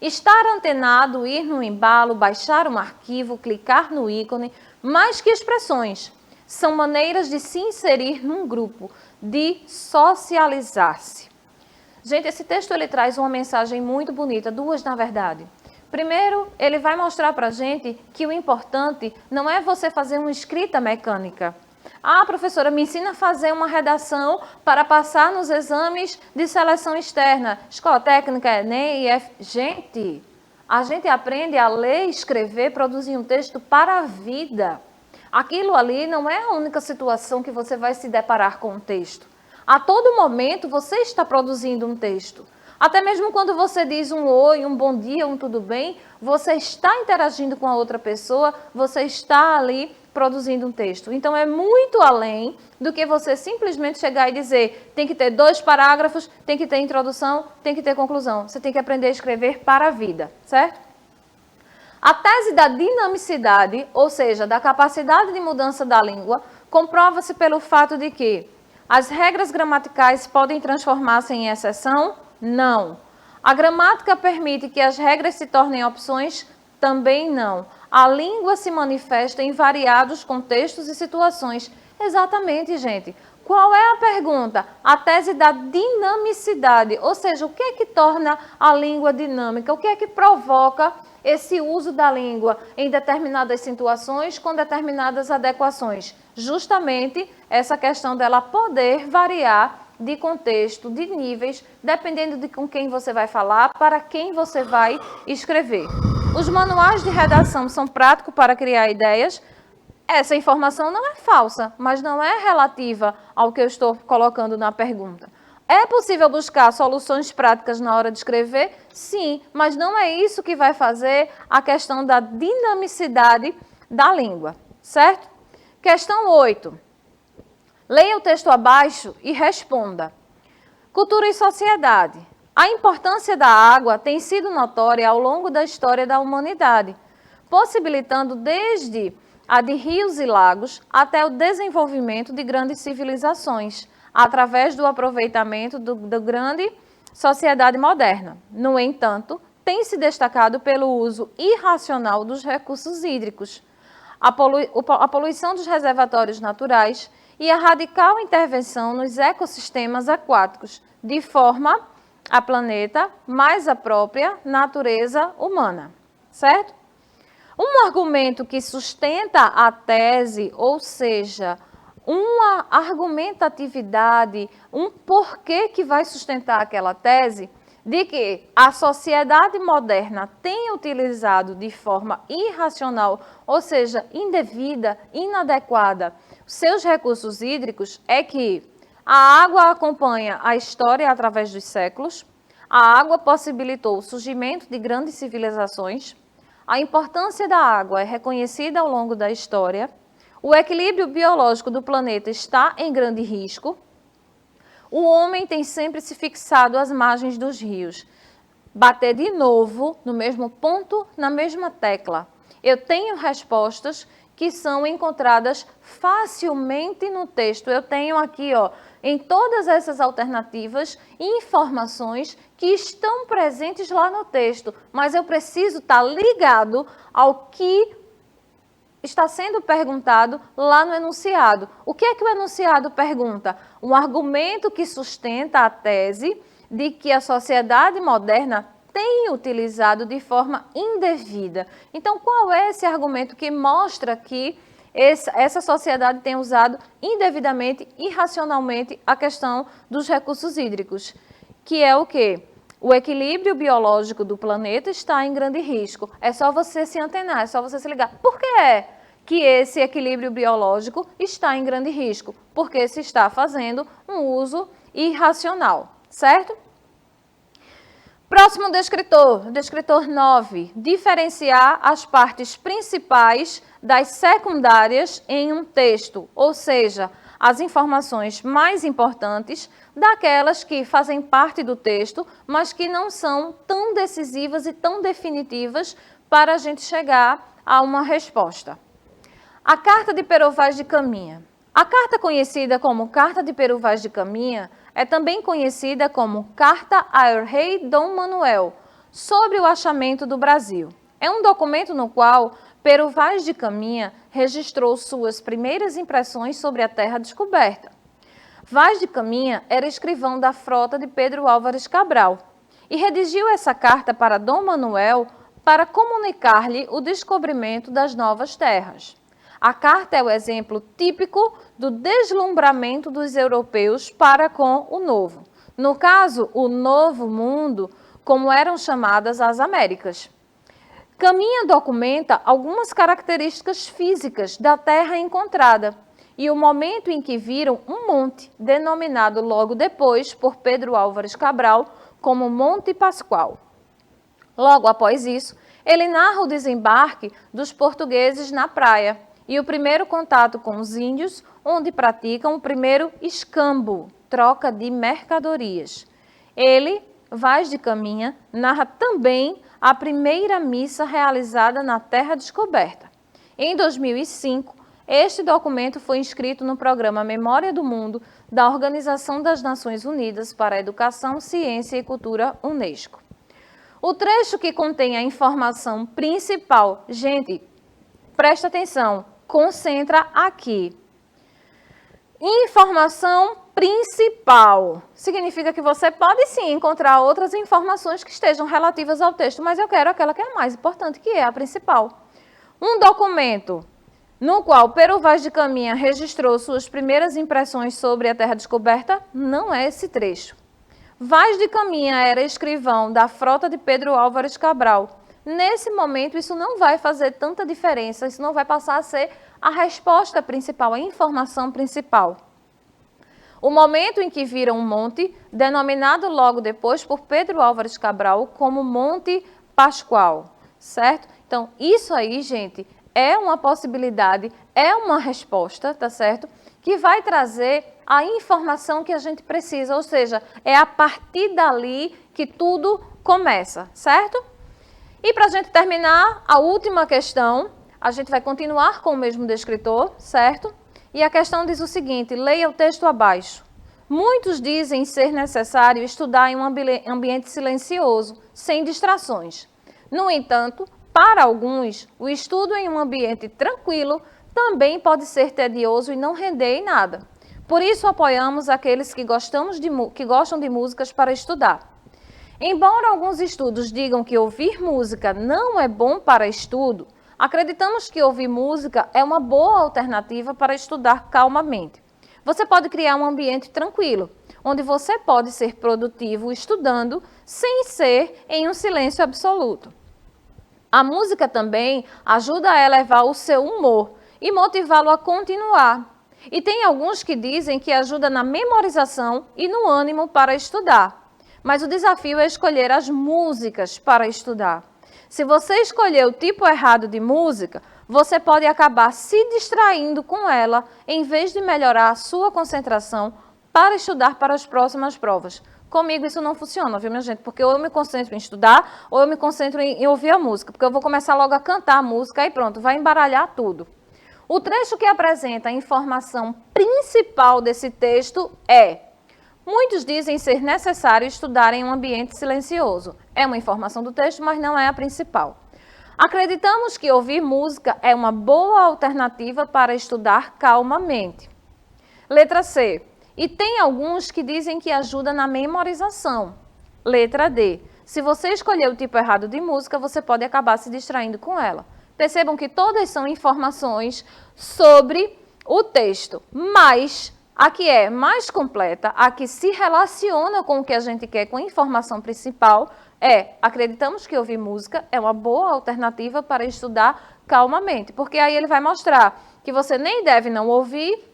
Estar antenado, ir no embalo, baixar um arquivo, clicar no ícone, mais que expressões, são maneiras de se inserir num grupo, de socializar-se. Gente, esse texto ele traz uma mensagem muito bonita, duas na verdade. Primeiro, ele vai mostrar para a gente que o importante não é você fazer uma escrita mecânica. Professora, me ensina a fazer uma redação para passar nos exames de seleção externa. Escola Técnica, Enem, IF. Gente, a gente aprende a ler, escrever, produzir um texto para a vida. Aquilo ali não é a única situação que você vai se deparar com um texto. A todo momento você está produzindo um texto. Até mesmo quando você diz um oi, um bom dia, um tudo bem, você está interagindo com a outra pessoa, você está ali produzindo um texto. Então, é muito além do que você simplesmente chegar e dizer tem que ter 2 parágrafos, tem que ter introdução, tem que ter conclusão. Você tem que aprender a escrever para a vida, certo? A tese da dinamicidade, ou seja, da capacidade de mudança da língua, comprova-se pelo fato de que as regras gramaticais podem transformar-se em exceção? Não. A gramática permite que as regras se tornem opções? Também não. A língua se manifesta em variados contextos e situações. Exatamente, gente. Qual é a pergunta? A tese da dinamicidade, ou seja, o que é que torna a língua dinâmica? O que é que provoca esse uso da língua em determinadas situações, com determinadas adequações? Justamente essa questão dela poder variar de contexto, de níveis, dependendo de com quem você vai falar, para quem você vai escrever. Os manuais de redação são práticos para criar ideias. Essa informação não é falsa, mas não é relativa ao que eu estou colocando na pergunta. É possível buscar soluções práticas na hora de escrever? Sim, mas não é isso que vai fazer a questão da dinamicidade da língua, certo? Questão 8. Leia o texto abaixo e responda. Cultura e sociedade. A importância da água tem sido notória ao longo da história da humanidade, possibilitando desde a de rios e lagos até o desenvolvimento de grandes civilizações, através do aproveitamento da grande sociedade moderna. No entanto, tem se destacado pelo uso irracional dos recursos hídricos, a poluição dos reservatórios naturais e a radical intervenção nos ecossistemas aquáticos, de forma a planeta mais a própria natureza humana, certo? Um argumento que sustenta a tese, ou seja, uma argumentatividade, um porquê que vai sustentar aquela tese, de que a sociedade moderna tem utilizado de forma irracional, ou seja, indevida, inadequada, seus recursos hídricos, é que a água acompanha a história através dos séculos, a água possibilitou o surgimento de grandes civilizações, a importância da água é reconhecida ao longo da história, o equilíbrio biológico do planeta está em grande risco, o homem tem sempre se fixado às margens dos rios. Bater de novo no mesmo ponto, na mesma tecla. Eu tenho respostas que são encontradas facilmente no texto. Eu tenho aqui, ó, em todas essas alternativas, informações que estão presentes lá no texto, mas eu preciso estar ligado ao que está sendo perguntado lá no enunciado. O que é que o enunciado pergunta? Um argumento que sustenta a tese de que a sociedade moderna tem utilizado de forma indevida. Então, qual é esse argumento que mostra que essa sociedade tem usado indevidamente, irracionalmente, a questão dos recursos hídricos? Que é o quê? O equilíbrio biológico do planeta está em grande risco. É só você se antenar, é só você se ligar. Por que é que esse equilíbrio biológico está em grande risco? Porque se está fazendo um uso irracional, certo? Próximo descritor 9. Diferenciar as partes principais das secundárias em um texto, ou seja, as informações mais importantes daquelas que fazem parte do texto, mas que não são tão decisivas e tão definitivas para a gente chegar a uma resposta. A Carta de Pero Vaz de Caminha. A carta conhecida como Carta de Pero Vaz de Caminha é também conhecida como Carta ao Rei Dom Manuel, sobre o achamento do Brasil. É um documento no qual Pero Vaz de Caminha registrou suas primeiras impressões sobre a terra descoberta. Vaz de Caminha era escrivão da frota de Pedro Álvares Cabral e redigiu essa carta para Dom Manuel para comunicar-lhe o descobrimento das novas terras. A carta é o exemplo típico do deslumbramento dos europeus para com o novo. No caso, o Novo Mundo, como eram chamadas as Américas. Caminha documenta algumas características físicas da terra encontrada e o momento em que viram um monte, denominado logo depois por Pedro Álvares Cabral como Monte Pascoal. Logo após isso, ele narra o desembarque dos portugueses na praia e o primeiro contato com os índios, onde praticam o primeiro escambo, troca de mercadorias. Ele, Vaz de Caminha, narra também a primeira missa realizada na Terra Descoberta. Em 2005, este documento foi inscrito no programa Memória do Mundo da Organização das Nações Unidas para a Educação, Ciência e Cultura, UNESCO. O trecho que contém a informação principal, gente, presta atenção, concentra aqui. Informação principal. Significa que você pode sim encontrar outras informações que estejam relativas ao texto, mas eu quero aquela que é a mais importante, que é a principal. Um documento no qual Pero Vaz de Caminha registrou suas primeiras impressões sobre a Terra Descoberta não é esse trecho. Vaz de Caminha era escrivão da frota de Pedro Álvares Cabral. Nesse momento, isso não vai fazer tanta diferença, isso não vai passar a ser a resposta principal, a informação principal. O momento em que viram um monte, denominado logo depois por Pedro Álvares Cabral como Monte Pascoal, certo? Então, isso aí, gente, é uma possibilidade, é uma resposta, tá certo? Que vai trazer a informação que a gente precisa, ou seja, é a partir dali que tudo começa, certo? E para a gente terminar, a última questão, a gente vai continuar com o mesmo descritor, certo? E a questão diz o seguinte, leia o texto abaixo. Muitos dizem ser necessário estudar em um ambiente silencioso, sem distrações. No entanto, para alguns, o estudo em um ambiente tranquilo também pode ser tedioso e não render em nada. Por isso, apoiamos aqueles que gostam de músicas para estudar. Embora alguns estudos digam que ouvir música não é bom para estudo, acreditamos que ouvir música é uma boa alternativa para estudar calmamente. Você pode criar um ambiente tranquilo, onde você pode ser produtivo estudando sem ser em um silêncio absoluto. A música também ajuda a elevar o seu humor e motivá-lo a continuar. E tem alguns que dizem que ajuda na memorização e no ânimo para estudar. Mas o desafio é escolher as músicas para estudar. Se você escolher o tipo errado de música, você pode acabar se distraindo com ela em vez de melhorar a sua concentração para estudar para as próximas provas. Comigo isso não funciona, viu, minha gente? Porque ou eu me concentro em estudar, ou eu me concentro em ouvir a música. Porque eu vou começar logo a cantar a música e pronto, vai embaralhar tudo. O trecho que apresenta a informação principal desse texto é: muitos dizem ser necessário estudar em um ambiente silencioso. É uma informação do texto, mas não é a principal. Acreditamos que ouvir música é uma boa alternativa para estudar calmamente. Letra C. E tem alguns que dizem que ajuda na memorização. Letra D. Se você escolher o tipo errado de música, você pode acabar se distraindo com ela. Percebam que todas são informações sobre o texto, mas a que é mais completa, a que se relaciona com o que a gente quer, com a informação principal, acreditamos que ouvir música é uma boa alternativa para estudar calmamente, porque aí ele vai mostrar que você nem deve não ouvir,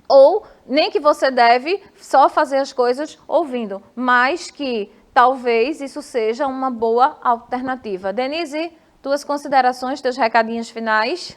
ou nem que você deve só fazer as coisas ouvindo, mas que talvez isso seja uma boa alternativa. Denise, tuas considerações, teus recadinhos finais?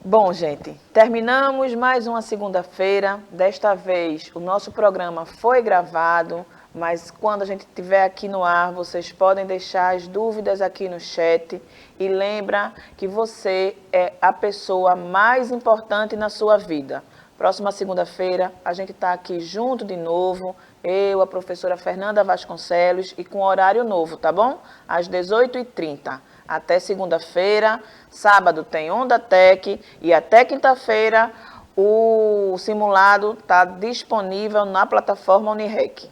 Bom, gente, terminamos mais uma segunda-feira. Desta vez o nosso programa foi gravado, mas quando a gente estiver aqui no ar, vocês podem deixar as dúvidas aqui no chat. E lembra que você é a pessoa mais importante na sua vida. Próxima segunda-feira, a gente está aqui junto de novo, eu, a professora Fernanda Vasconcelos, e com horário novo, tá bom? Às 18h30. Até segunda-feira, sábado tem Onda Tech e até quinta-feira o simulado está disponível na plataforma Unirec.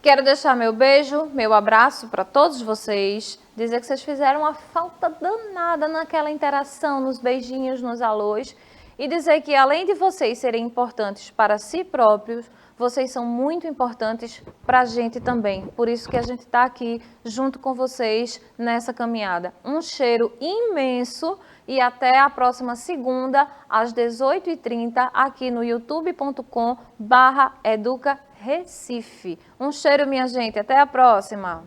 Quero deixar meu beijo, meu abraço para todos vocês, dizer que vocês fizeram uma falta danada naquela interação, nos beijinhos, nos alôs, e dizer que além de vocês serem importantes para si próprios, vocês são muito importantes para a gente também. Por isso que a gente está aqui junto com vocês nessa caminhada. Um cheiro imenso e até a próxima segunda, às 18h30, aqui no youtube.com/educarecife. Um cheiro, minha gente. Até a próxima.